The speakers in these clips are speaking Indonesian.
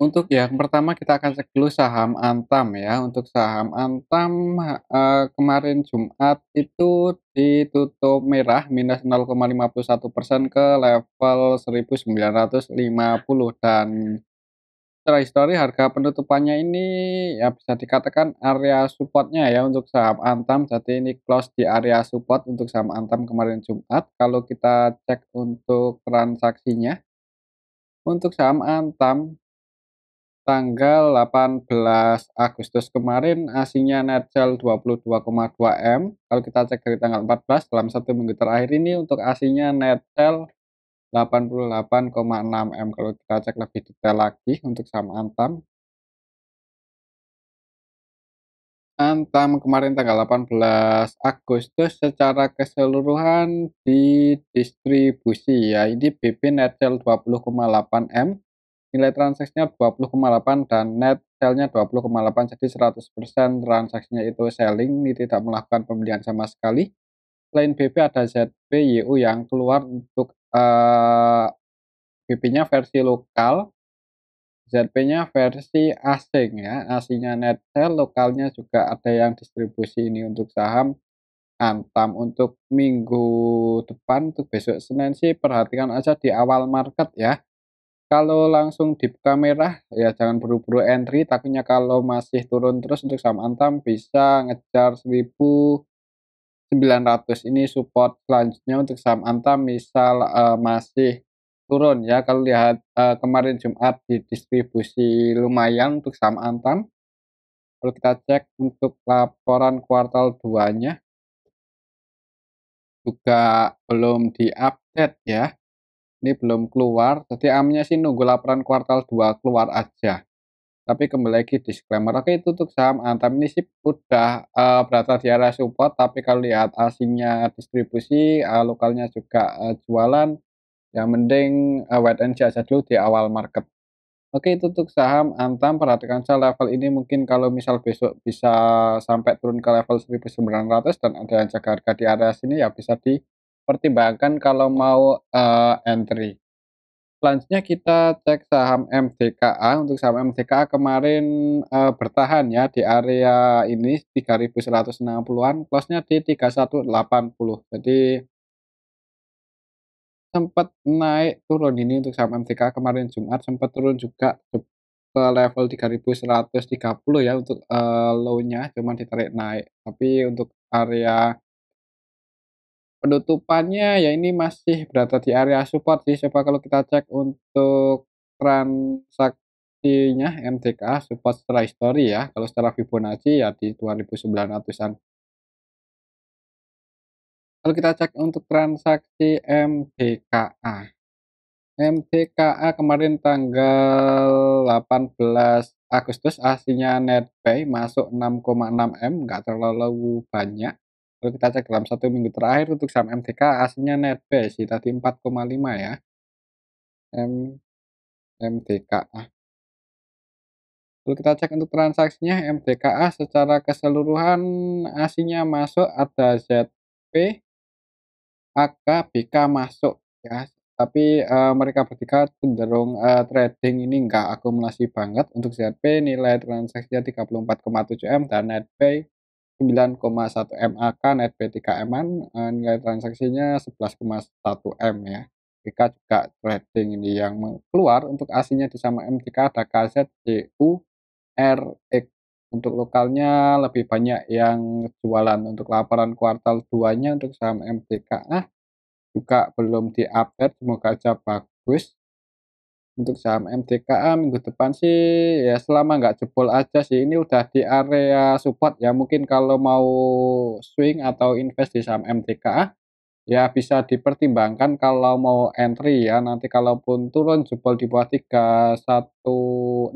Untuk yang pertama kita akan cek dulu saham Antam ya. Untuk saham Antam, kemarin Jumat itu ditutup merah minus 0,51% ke level 1950 dan secara histori harga penutupannya ini ya bisa dikatakan area supportnya ya untuk saham Antam. Jadi ini close di area support untuk saham Antam kemarin Jumat. Kalau kita cek untuk transaksinya, untuk saham Antam tanggal 18 Agustus kemarin aslinya net sell 22,2 M. Kalau kita cek dari tanggal 14 dalam 1 minggu terakhir ini untuk aslinya net sell 88,6 M. Kalau kita cek lebih detail lagi untuk saham Antam. Antam kemarin tanggal 18 Agustus secara keseluruhan didistribusi ya. Ini BP net sell 20,8 M. Nilai transaksinya 20,8 dan net sell-nya 20,8, jadi 100% transaksinya itu selling, ini tidak melakukan pembelian sama sekali. Selain BP ada ZBYU yang keluar untuk BP-nya versi lokal, ZP-nya versi asing ya, aslinya net sell, lokalnya juga ada yang distribusi ini untuk saham Antam. Untuk minggu depan, untuk besok Senin sih perhatikan aja di awal market ya. Kalau langsung dibuka merah, ya jangan buru-buru entry, takutnya kalau masih turun terus untuk saham Antam bisa ngejar 1900. Ini support selanjutnya untuk saham Antam misal, masih turun ya, kalau lihat, kemarin Jumat di distribusi lumayan untuk saham Antam. Kalau kita cek untuk laporan kuartal 2-nya juga belum diupdate ya, ini belum keluar, jadi AM-nya sih nunggu laporan kuartal 2 keluar aja. Tapi kembali lagi disclaimer, oke itu untuk saham Antam ini sih udah, berada di area support, tapi kalau lihat asingnya distribusi, lokalnya juga, jualan, ya mending, wait and see aja dulu di awal market. Oke itu untuk saham Antam, perhatikan saja level ini mungkin kalau misal besok bisa sampai turun ke level 1900 dan ada yang jaga harga di area sini ya bisa dipertimbangkan kalau mau, entry. Selanjutnya kita cek saham MDKA. Untuk saham MDKA kemarin, bertahan ya di area ini 3.160-an, close-nya di 3180. Jadi sempat naik turun ini untuk saham MDKA kemarin Jumat, sempat turun juga ke level 3.130 ya untuk, low-nya, cuman ditarik naik. Tapi untuk area penutupannya ya ini masih berada di area support sih. Coba kalau kita cek untuk transaksinya MDKA support secara histori ya, kalau secara Fibonacci ya di 2.900-an. Kalau kita cek untuk transaksi MDKA. MDKA kemarin tanggal 18 Agustus aslinya net buy masuk 6,6 M, nggak terlalu banyak. Kalau kita cek dalam 1 minggu terakhir untuk saham MDKA aslinya net buy sih tadi 4,5 ya, MDKA. Kalau kita cek untuk transaksinya MDKA secara keseluruhan aslinya masuk ada ZP, AK, BK masuk ya, tapi, mereka bertiga cenderung, trading ini enggak akumulasi banget. Untuk ZP nilai transaksinya 34,7 M dan netbuy 9,1 M, AK netbuy 3 M-an, nilai transaksinya 11,1 M ya. BK juga trading ini yang keluar untuk aslinya di sama MTK ada KZJU, RX. Untuk lokalnya lebih banyak yang jualan. Untuk laporan kuartal 2-nya untuk saham MTKA juga belum di-update, semoga aja bagus. Untuk saham MDKA minggu depan sih ya selama nggak jebol aja sih, ini udah di area support ya, mungkin kalau mau swing atau invest di saham MDKA, ya bisa dipertimbangkan kalau mau entry ya, nanti kalaupun turun jebol di bawah 3160,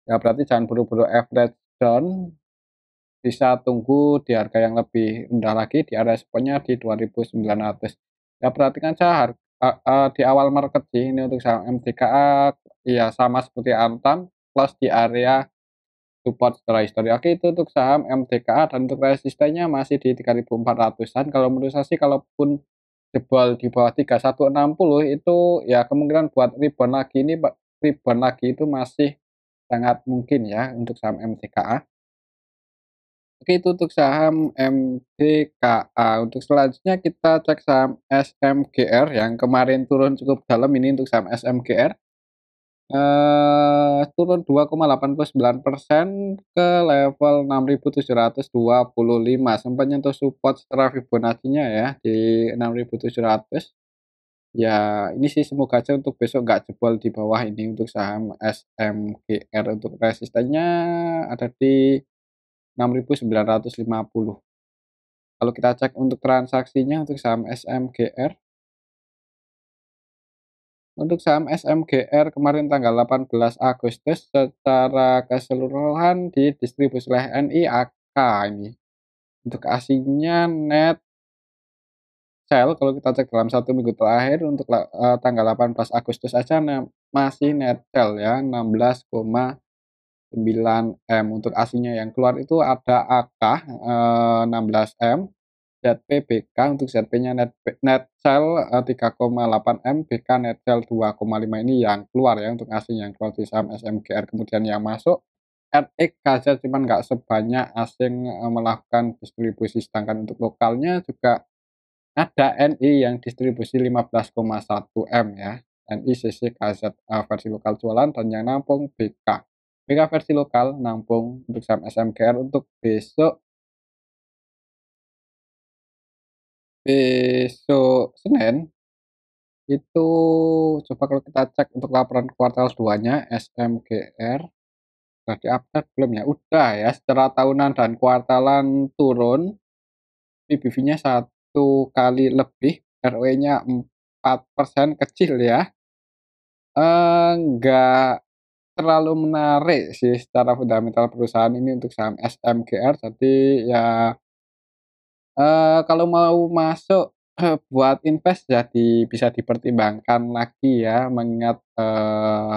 ya berarti jangan buru-buru average down, bisa tunggu di harga yang lebih rendah lagi di area supportnya di 2.900. Ya perhatikan saja di awal market sih ini untuk saham MDKA ya sama seperti Antam close di area support secara histori. Oke itu untuk saham MDKA dan untuk resistennya masih di 3.400-an. Kalau menurut saya sih kalaupun jebol di bawah 3160 itu ya kemungkinan buat rebound lagi ini rebound lagi itu masih sangat mungkin ya untuk saham MTKA. Oke, itu untuk saham MDKA. Untuk selanjutnya kita cek saham SMGR yang kemarin turun cukup dalam ini untuk saham SMGR. Turun 2,89% ke level 6.725, sempat nyentuh support secara Fibonacci-nya ya di 6.700. Ya ini sih semoga aja untuk besok nggak jebol di bawah ini untuk saham SMGR. Untuk resistennya ada di 6.950. Kalau kita cek untuk transaksinya untuk saham SMGR, kemarin tanggal 18 Agustus secara keseluruhan didistribusi oleh NIAK ini. Untuk asingnya net sell kalau kita cek dalam 1 minggu terakhir untuk tanggal 18 Agustus aja masih net sell ya 16,9 M. Untuk asingnya yang keluar itu ada AK 16 M, ZP-BK. Untuk ZP-nya net sell 3,8 M, BK net sell 2,5. Ini yang keluar ya untuk asing yang keluar di saham SMGR. Kemudian yang masuk RX saja cuman nggak sebanyak asing melakukan distribusi, sedangkan untuk lokalnya juga ada NI yang distribusi 15,1 M ya. NI CC KZ versi lokal jualan, dan yang nampung BK. BK versi lokal nampung untuk saham SMGR. Untuk besok Senin itu, coba kalau kita cek untuk laporan kuartal 2-nya SMGR sudah di-update belum ya? Udah ya, secara tahunan dan kuartalan turun, PBV-nya 1 kali lebih, ROE-nya 4%, kecil ya. Nggak terlalu menarik sih secara fundamental perusahaan ini untuk saham SMGR. Jadi ya, kalau mau masuk buat invest jadi bisa dipertimbangkan lagi ya, mengingat,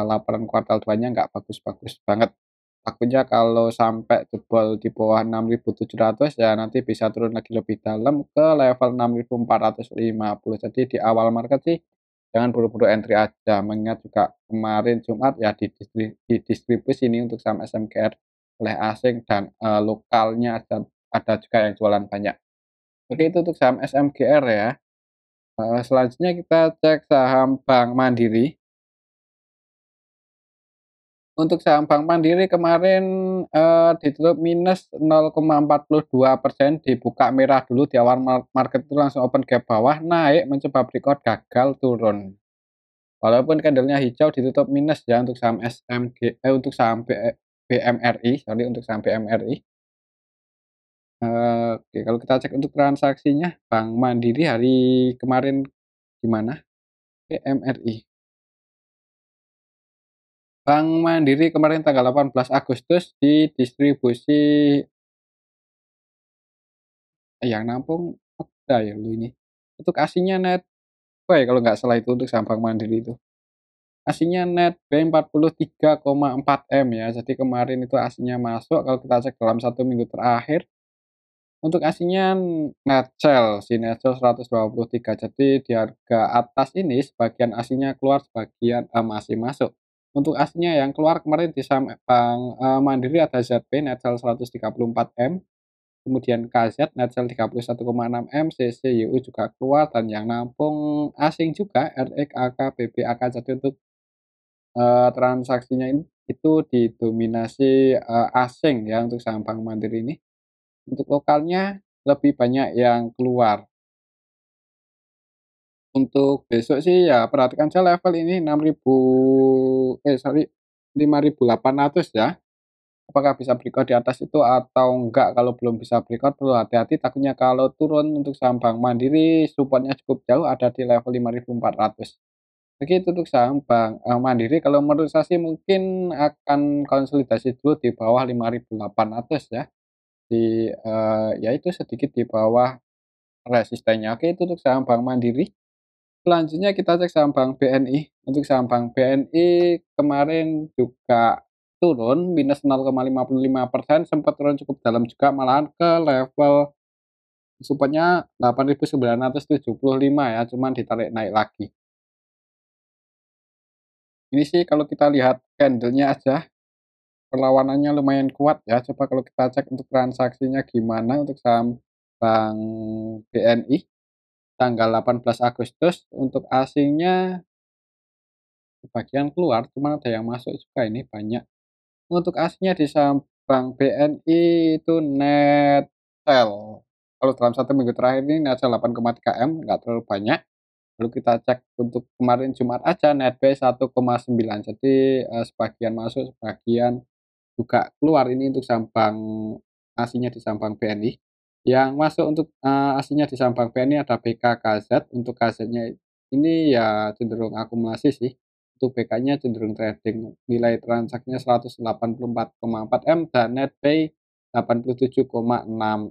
laporan kuartal 2-nya nggak bagus-bagus banget. Takutnya kalau sampai jebol di bawah 6.700 ya nanti bisa turun lagi lebih dalam ke level 6.450. Jadi di awal market sih jangan buru-buru entry aja, mengingat juga kemarin Jumat ya didistribusi ini untuk saham SMGR oleh asing dan, lokalnya ada juga yang jualan banyak. Oke, itu untuk saham SMGR ya. Selanjutnya kita cek saham Bank Mandiri. Untuk saham Bank Mandiri kemarin, ditutup minus 0,42%, dibuka merah dulu di awal market itu langsung open gap bawah, naik mencoba breakout, gagal turun. Walaupun candlenya hijau ditutup minus ya untuk saham untuk saham BMRI, sorry, untuk saham BMRI. Oke, kalau kita cek untuk transaksinya Bank Mandiri hari kemarin gimana? BMRI. Bank Mandiri kemarin tanggal 18 Agustus didistribusi yang nampung ada ya lu ini. Untuk asingnya net buy kalau nggak salah itu untuk saham Bank Mandiri itu. Asingnya net buy 43,4 M ya. Jadi kemarin itu asingnya masuk kalau kita cek dalam 1 minggu terakhir. Untuk asingnya net sell, si net sell 123. Jadi di harga atas ini sebagian asingnya keluar, sebagian masih masuk. Untuk asingnya yang keluar kemarin di saham Bank Mandiri ada ZP net sell 134 M, kemudian KZ net sell 31,6 M, CCYU juga keluar, dan yang nampung asing juga RX, AK, BB, AK. Jadi untuk transaksinya ini itu didominasi asing ya untuk saham Bank Mandiri ini. Untuk lokalnya lebih banyak yang keluar. Untuk besok sih ya perhatikan aja level ini 5.800 ya. Apakah bisa breakout di atas itu atau enggak? Kalau belum bisa breakout perlu hati-hati, takutnya kalau turun untuk saham Bank Mandiri supportnya cukup jauh ada di level 5.400. Begitu untuk saham Bank Mandiri, kalau menurut saya sih mungkin akan konsolidasi dulu di bawah 5.800 ya. Ya itu sedikit di bawah resistennya. Oke, itu untuk saham Bank Mandiri. Selanjutnya kita cek saham Bank BNI. Untuk saham Bank BNI kemarin juga turun minus 0,55%, sempat turun cukup dalam juga malahan ke level supportnya 8.975 ya, cuman ditarik naik lagi. Ini sih kalau kita lihat candlenya aja, perlawanannya lumayan kuat ya. Coba kalau kita cek untuk transaksinya gimana untuk saham Bank BNI tanggal 18 Agustus untuk asingnya sebagian keluar, cuma ada yang masuk juga ini banyak. Untuk asingnya di saham Bank BNI itu net sell. Kalau dalam 1 minggu terakhir ini net sell 8,3 M, nggak terlalu banyak. Lalu kita cek untuk kemarin Jumat aja net buy 1,9. Jadi sebagian masuk, sebagian juga keluar ini untuk saham bank aslinya di saham bank BNI. Yang masuk untuk aslinya di saham bank BNI ada BKKZ. Untuk KZ-nya ini ya cenderung akumulasi sih. Untuk BK-nya cenderung trading. Nilai transaksinya 184,4 M dan net pay 87,6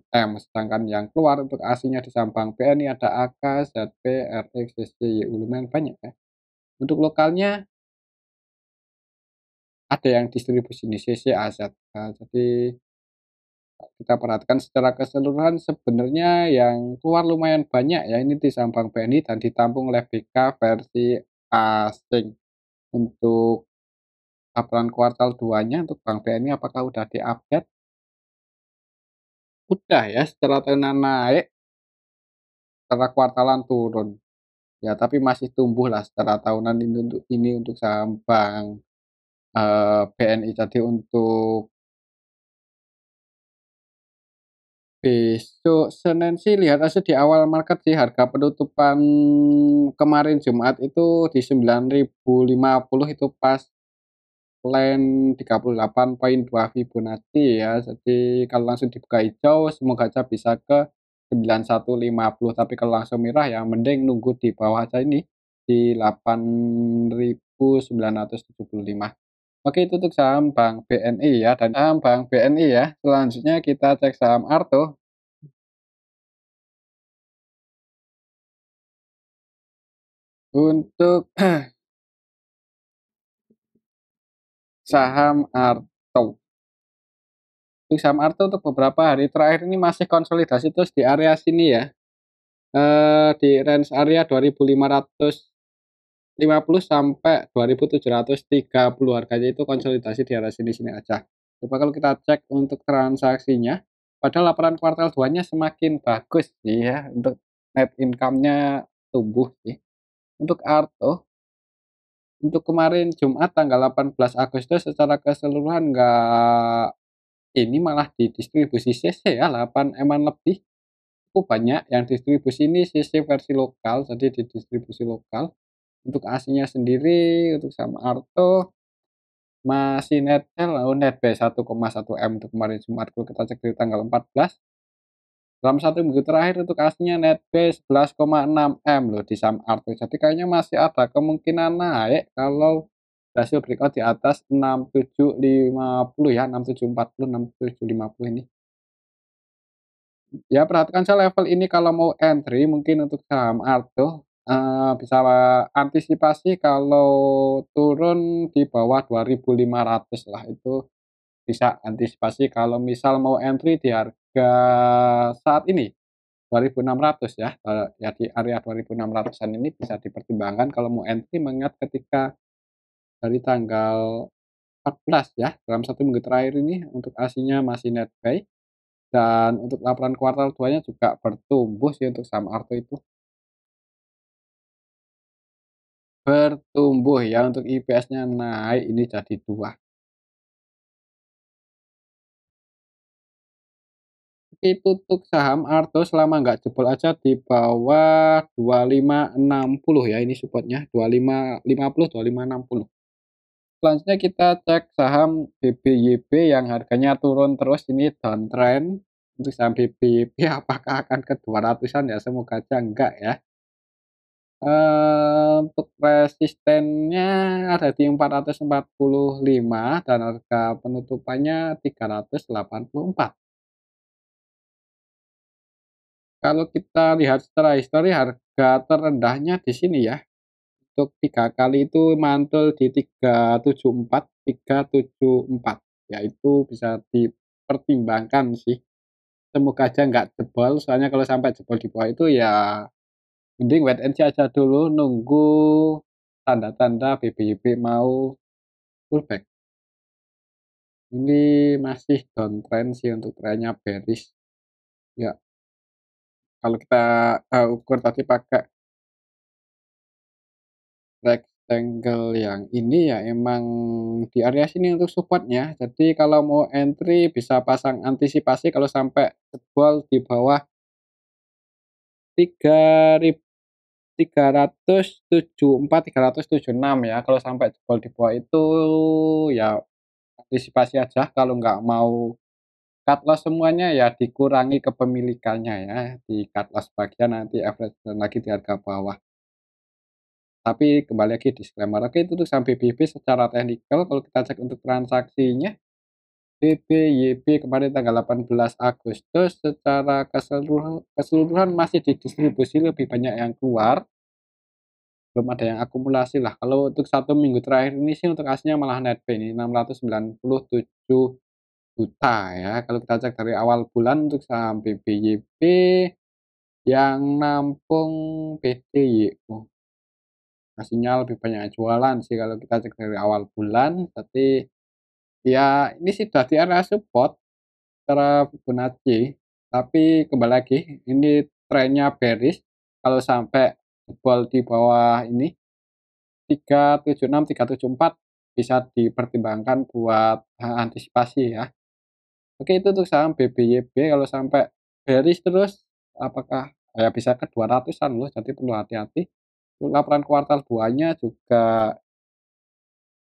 M. Sedangkan yang keluar untuk aslinya di saham bank BNI ada AK, ZP, RX, SCY. Lumayan banyak ya. Untuk lokalnya ada yang distribusi ini CCAZ. Jadi kita perhatikan secara keseluruhan sebenarnya yang keluar lumayan banyak ya ini di saham Bank BNI dan ditampung oleh BK versi asing. Untuk laporan kuartal 2-nya untuk Bank BNI apakah udah diupdate? Udah ya, secara tahunan naik, secara kuartalan turun. Ya tapi masih tumbuh lah secara tahunan ini untuk saham Bank BNI. Jadi untuk besok Senin sih lihat aja di awal market sih harga penutupan kemarin Jumat itu di 9.050 itu pas plan 38,2 Fibonacci ya. Jadi kalau langsung dibuka hijau semoga aja bisa ke 9150 tapi kalau langsung merah ya mending nunggu di bawah aja ini di 8.975. Oke itu untuk saham Bank BNI ya dan saham Bank BNI ya. Selanjutnya kita cek saham Arto. Untuk saham Arto. Untuk saham Arto untuk beberapa hari terakhir ini masih konsolidasi terus di area sini ya. Di range area 2.550 sampai 2.730 harganya itu konsolidasi di area sini-sini aja. Coba kalau kita cek untuk transaksinya, pada laporan kuartal 2-nya semakin bagus sih ya untuk net income-nya tumbuh sih. Untuk Arto untuk kemarin Jumat tanggal 18 Agustus secara keseluruhan nggak ini malah di distribusi CC ya 8 eman lebih, cukup banyak yang distribusi ini CC versi lokal, jadi di distribusi lokal. Untuk aslinya sendiri untuk saham Arto masih net sell net buy 1,1 M untuk kemarin Jumat kalau kita cek di tanggal 14. Dalam 1 minggu terakhir untuk aslinya net buy 11,6 M loh di saham Arto. Jadi kayaknya masih ada kemungkinan naik kalau berhasil breakout di atas 6750 ya, 6740, 6750 ini. Ya perhatikan saja level ini kalau mau entry mungkin untuk saham Arto, bisa antisipasi kalau turun di bawah 2.500 lah, itu bisa antisipasi kalau misal mau entry di harga saat ini 2.600 ya, ya di area 2.600-an ini bisa dipertimbangkan kalau mau entry mengingat ketika dari tanggal 14 ya, dalam 1 minggu terakhir ini untuk aslinya masih net buy. Dan untuk laporan kuartal 2-nya juga bertumbuh sih untuk saham Arto itu. Bertumbuh ya untuk IPS-nya naik ini jadi 2. Itu untuk saham Arto selama nggak jebol aja di bawah 2560 ya ini supportnya 2550, 2560. Selanjutnya kita cek saham BBYB yang harganya turun terus ini downtrend. Untuk saham BBYB apakah akan ke 200-an ya? Semoga aja enggak ya. Untuk resistennya ada di 445 dan harga penutupannya 384. Kalau kita lihat secara histori harga terendahnya di sini ya, untuk 3 kali itu mantul di 374, 374. Ya itu bisa dipertimbangkan sih. Semoga aja nggak jebol, soalnya kalau sampai jebol di bawah itu ya mending wait and see aja dulu, nunggu tanda-tanda BBYP mau pullback. Ini masih downtrend sih untuk trennya bearish. Ya, kalau kita, ukur tadi pakai rectangle yang ini ya emang di area sini untuk support-nya. Jadi kalau mau entry bisa pasang antisipasi kalau sampai jebol di bawah 3.374, 376 ya. Kalau sampai jebol di bawah itu ya antisipasi aja, kalau nggak mau cut loss semuanya ya dikurangi kepemilikannya ya, di cut loss bagian nanti average down lagi di harga bawah. Tapi kembali lagi disclaimer, oke itu untuk saham BBYP secara teknikal kalau kita cek untuk transaksinya, BBYP kemarin tanggal 18 Agustus secara keseluruhan masih didistribusi lebih banyak yang keluar, belum ada yang akumulasi lah. Kalau untuk 1 minggu terakhir ini sih untuk aslinya malah netp ini 697 juta ya. Kalau kita cek dari awal bulan untuk saham BBYP yang nampung BDYU. Pastinya lebih banyak jualan sih kalau kita cek dari awal bulan, tapi ya ini sih sudah di area support secara Fibonacci, tapi kembali lagi ini trennya bearish kalau sampai jebol di bawah ini 376, 374 bisa dipertimbangkan buat, antisipasi ya. Oke itu untuk saham BBYP kalau sampai bearish terus apakah ya bisa ke 200-an loh, jadi perlu hati-hati. Untuk laporan kuartal 2-nya juga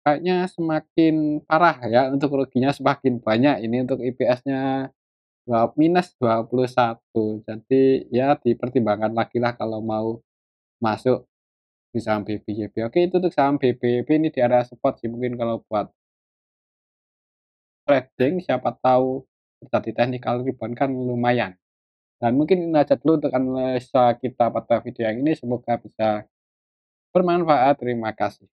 kayaknya semakin parah ya, untuk ruginya semakin banyak ini untuk IPS-nya minus 21. Jadi ya dipertimbangkan lagi lah kalau mau masuk di saham BBYP. Oke itu untuk saham BBYP ini di area support sih mungkin kalau buat trading siapa tahu terjadi technical rebound kan lumayan. Dan mungkin ini aja dulu untuk analisa kita pada video yang ini, semoga bisa bermanfaat. Terima kasih.